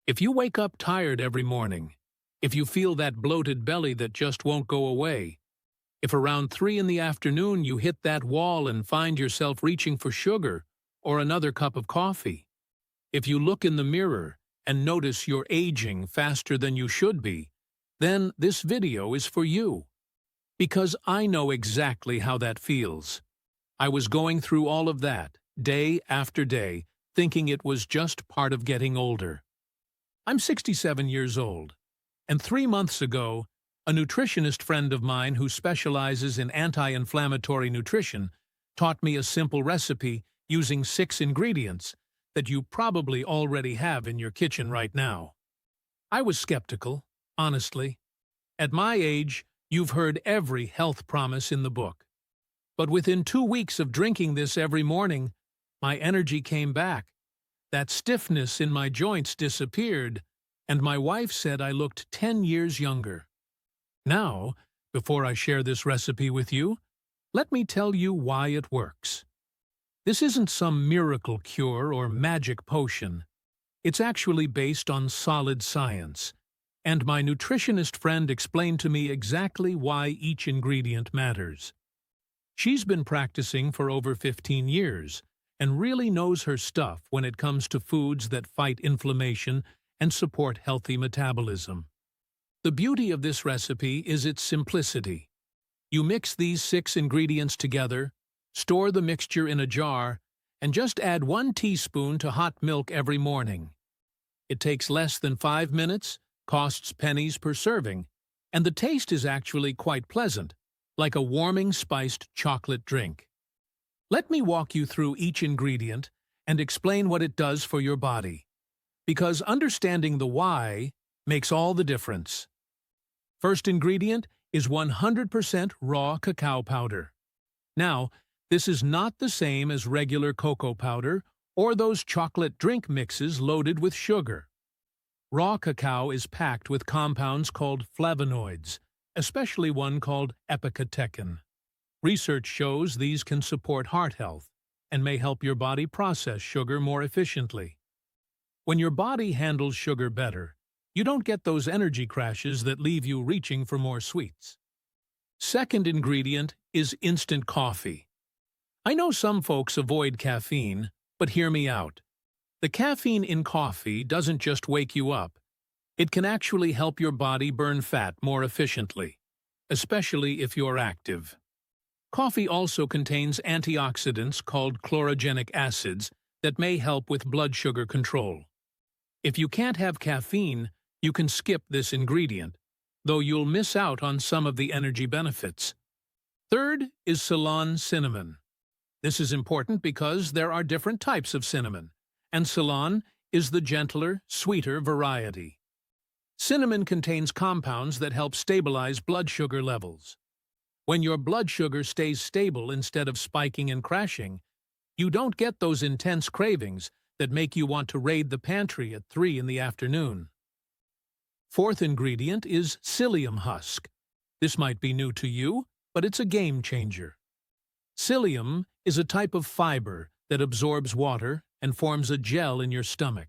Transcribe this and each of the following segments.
If you wake up tired every morning, if you feel that bloated belly that just won't go away, if around 3 in the afternoon you hit that wall and find yourself reaching for sugar or another cup of coffee, if you look in the mirror and notice you're aging faster than you should be, then this video is for you. Because I know exactly how that feels. I was going through all of that, day after day, thinking it was just part of getting older. I'm 67 years old, and 3 months ago, a nutritionist friend of mine who specializes in anti-inflammatory nutrition taught me a simple recipe using 6 ingredients that you probably already have in your kitchen right now. I was skeptical, honestly. At my age, you've heard every health promise in the book. But within 2 weeks of drinking this every morning, my energy came back. That stiffness in my joints disappeared, and my wife said I looked 10 years younger. Now, before I share this recipe with you, let me tell you why it works. This isn't some miracle cure or magic potion. It's actually based on solid science, and my nutritionist friend explained to me exactly why each ingredient matters. She's been practicing for over 15 years and really knows her stuff when it comes to foods that fight inflammation and support healthy metabolism. The beauty of this recipe is its simplicity. You mix these 6 ingredients together, store the mixture in a jar, and just add 1 teaspoon to hot milk every morning. It takes less than 5 minutes, costs pennies per serving, and the taste is actually quite pleasant, like a warming spiced chocolate drink. Let me walk you through each ingredient and explain what it does for your body, because understanding the why makes all the difference. First ingredient is 100% raw cacao powder. Now, this is not the same as regular cocoa powder or those chocolate drink mixes loaded with sugar. Raw cacao is packed with compounds called flavonoids, especially one called epicatechin. Research shows these can support heart health and may help your body process sugar more efficiently. When your body handles sugar better, you don't get those energy crashes that leave you reaching for more sweets. Second ingredient is instant coffee. I know some folks avoid caffeine, but hear me out. The caffeine in coffee doesn't just wake you up. It can actually help your body burn fat more efficiently, especially if you're active. Coffee also contains antioxidants called chlorogenic acids that may help with blood sugar control. If you can't have caffeine, you can skip this ingredient, though you'll miss out on some of the energy benefits. Third is Ceylon cinnamon. This is important because there are different types of cinnamon, and Ceylon is the gentler, sweeter variety. Cinnamon contains compounds that help stabilize blood sugar levels. When your blood sugar stays stable instead of spiking and crashing, you don't get those intense cravings that make you want to raid the pantry at 3 in the afternoon. Fourth ingredient is psyllium husk. This might be new to you, but it's a game changer. Psyllium is a type of fiber that absorbs water and forms a gel in your stomach.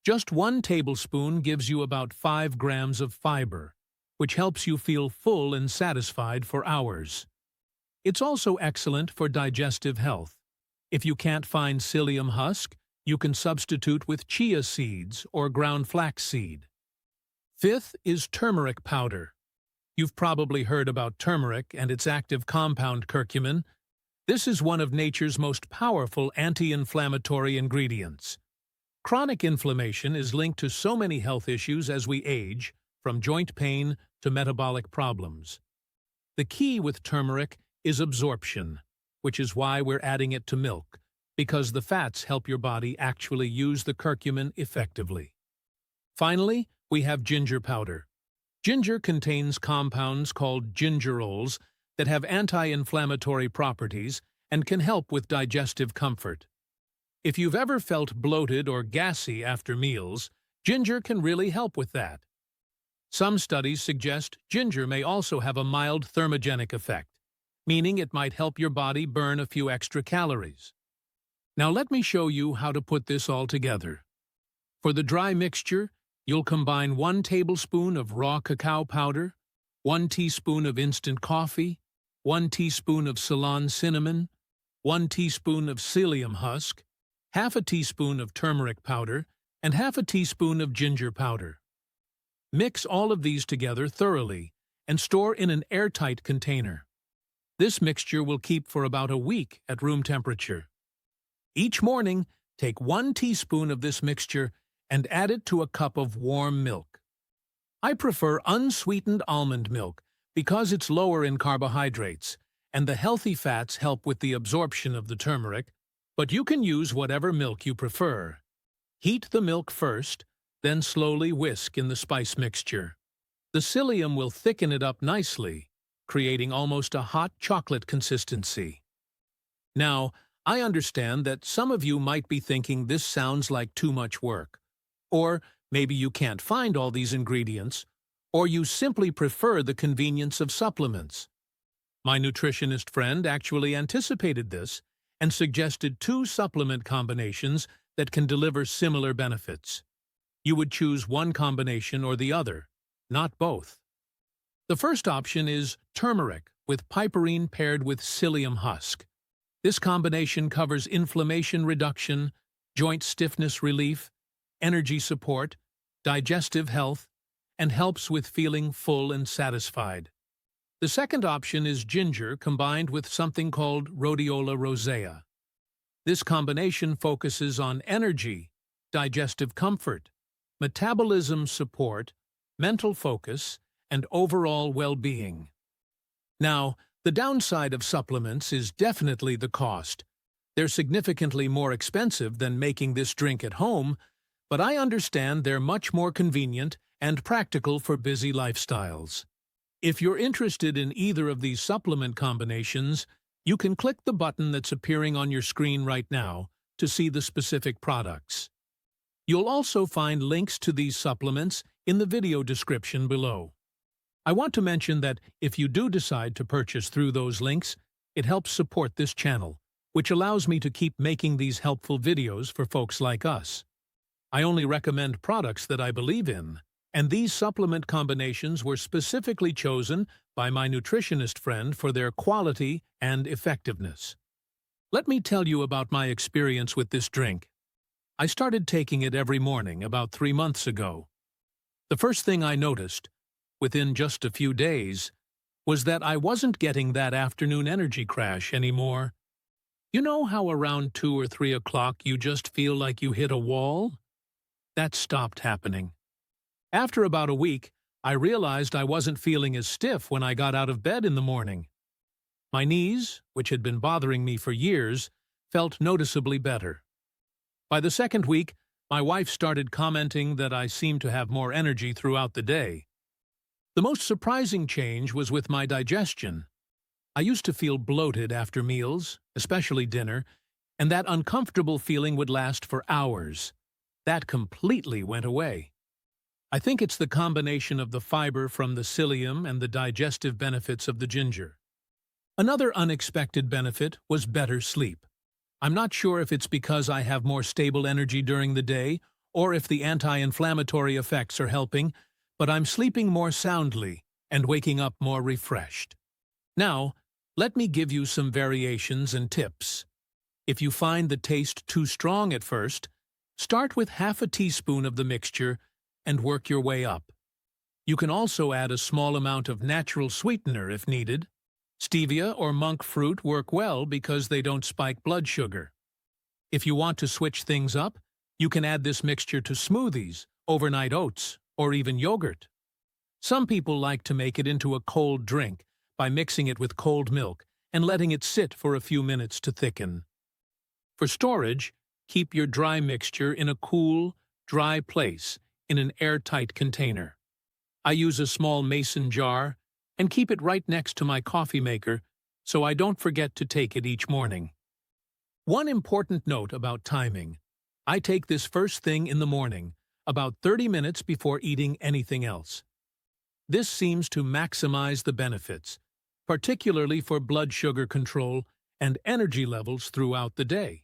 Just 1 tablespoon gives you about 5 grams of fiber, which helps you feel full and satisfied for hours. It's also excellent for digestive health. If you can't find psyllium husk, you can substitute with chia seeds or ground flax seed. Fifth is turmeric powder. You've probably heard about turmeric and its active compound curcumin. This is one of nature's most powerful anti-inflammatory ingredients. Chronic inflammation is linked to so many health issues as we age, from joint pain to metabolic problems. The key with turmeric is absorption, which is why we're adding it to milk, because the fats help your body actually use the curcumin effectively. Finally, we have ginger powder. Ginger contains compounds called gingerols that have anti-inflammatory properties and can help with digestive comfort. If you've ever felt bloated or gassy after meals, ginger can really help with that. Some studies suggest ginger may also have a mild thermogenic effect, meaning it might help your body burn a few extra calories. Now let me show you how to put this all together. For the dry mixture, you'll combine 1 tablespoon of raw cacao powder, 1 teaspoon of instant coffee, 1 teaspoon of Ceylon cinnamon, 1 teaspoon of psyllium husk, half a teaspoon of turmeric powder, and half a teaspoon of ginger powder. Mix all of these together thoroughly and store in an airtight container. This mixture will keep for about a week at room temperature. Each morning, take 1 teaspoon of this mixture and add it to a cup of warm milk. I prefer unsweetened almond milk because it's lower in carbohydrates, and the healthy fats help with the absorption of the turmeric, but you can use whatever milk you prefer. Heat the milk first, then slowly whisk in the spice mixture. The psyllium will thicken it up nicely, creating almost a hot chocolate consistency. Now, I understand that some of you might be thinking this sounds like too much work. Or maybe you can't find all these ingredients, or you simply prefer the convenience of supplements. My nutritionist friend actually anticipated this and suggested 2 supplement combinations that can deliver similar benefits. You would choose one combination or the other, not both. The first option is turmeric with piperine paired with psyllium husk. This combination covers inflammation reduction, joint stiffness relief, energy support, digestive health, and helps with feeling full and satisfied. The second option is ginger combined with something called rhodiola rosea. This combination focuses on energy, digestive comfort, metabolism support, mental focus, and overall well-being. Now, the downside of supplements is definitely the cost. They're significantly more expensive than making this drink at home, but I understand they're much more convenient and practical for busy lifestyles. If you're interested in either of these supplement combinations, you can click the button that's appearing on your screen right now to see the specific products. You'll also find links to these supplements in the video description below. I want to mention that if you do decide to purchase through those links, it helps support this channel, which allows me to keep making these helpful videos for folks like us. I only recommend products that I believe in, and these supplement combinations were specifically chosen by my nutritionist friend for their quality and effectiveness. Let me tell you about my experience with this drink. I started taking it every morning about 3 months ago. The first thing I noticed, within just a few days, was that I wasn't getting that afternoon energy crash anymore. You know how around 2 or 3 o'clock you just feel like you hit a wall? That stopped happening. After about a week, I realized I wasn't feeling as stiff when I got out of bed in the morning. My knees, which had been bothering me for years, felt noticeably better. By the second week, my wife started commenting that I seemed to have more energy throughout the day. The most surprising change was with my digestion. I used to feel bloated after meals, especially dinner, and that uncomfortable feeling would last for hours. That completely went away. I think it's the combination of the fiber from the psyllium and the digestive benefits of the ginger. Another unexpected benefit was better sleep. I'm not sure if it's because I have more stable energy during the day or if the anti-inflammatory effects are helping, but I'm sleeping more soundly and waking up more refreshed. Now, let me give you some variations and tips. If you find the taste too strong at first, start with half a teaspoon of the mixture and work your way up. You can also add a small amount of natural sweetener if needed. Stevia or monk fruit work well because they don't spike blood sugar. If you want to switch things up, you can add this mixture to smoothies, overnight oats, or even yogurt. Some people like to make it into a cold drink by mixing it with cold milk and letting it sit for a few minutes to thicken. For storage, keep your dry mixture in a cool, dry place in an airtight container. I use a small mason jar and keep it right next to my coffee maker so I don't forget to take it each morning. One important note about timing. I take this first thing in the morning, about 30 minutes before eating anything else. This seems to maximize the benefits, particularly for blood sugar control and energy levels throughout the day.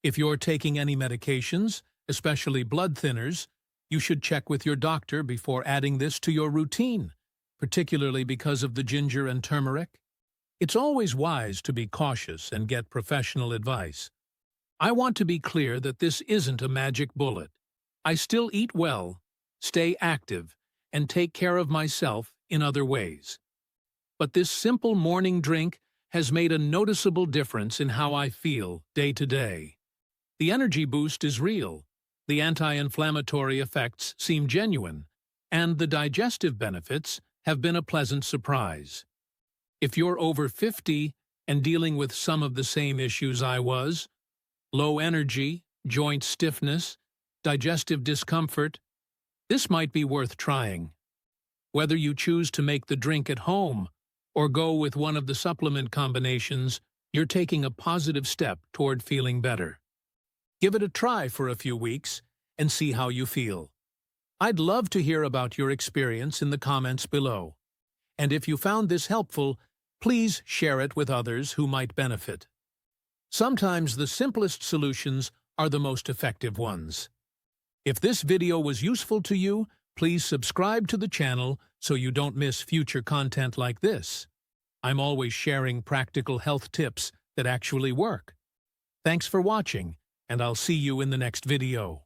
If you're taking any medications, especially blood thinners, you should check with your doctor before adding this to your routine, particularly because of the ginger and turmeric. It's always wise to be cautious and get professional advice. I want to be clear that this isn't a magic bullet. I still eat well, stay active, and take care of myself in other ways. But this simple morning drink has made a noticeable difference in how I feel day to day. The energy boost is real, the anti-inflammatory effects seem genuine, and the digestive benefits have been a pleasant surprise. If you're over 50 and dealing with some of the same issues I was, low energy, joint stiffness, digestive discomfort, this might be worth trying. Whether you choose to make the drink at home or go with one of the supplement combinations, you're taking a positive step toward feeling better. Give it a try for a few weeks and see how you feel. I'd love to hear about your experience in the comments below. And if you found this helpful, please share it with others who might benefit. Sometimes the simplest solutions are the most effective ones. If this video was useful to you, please subscribe to the channel so you don't miss future content like this. I'm always sharing practical health tips that actually work. Thanks for watching, and I'll see you in the next video.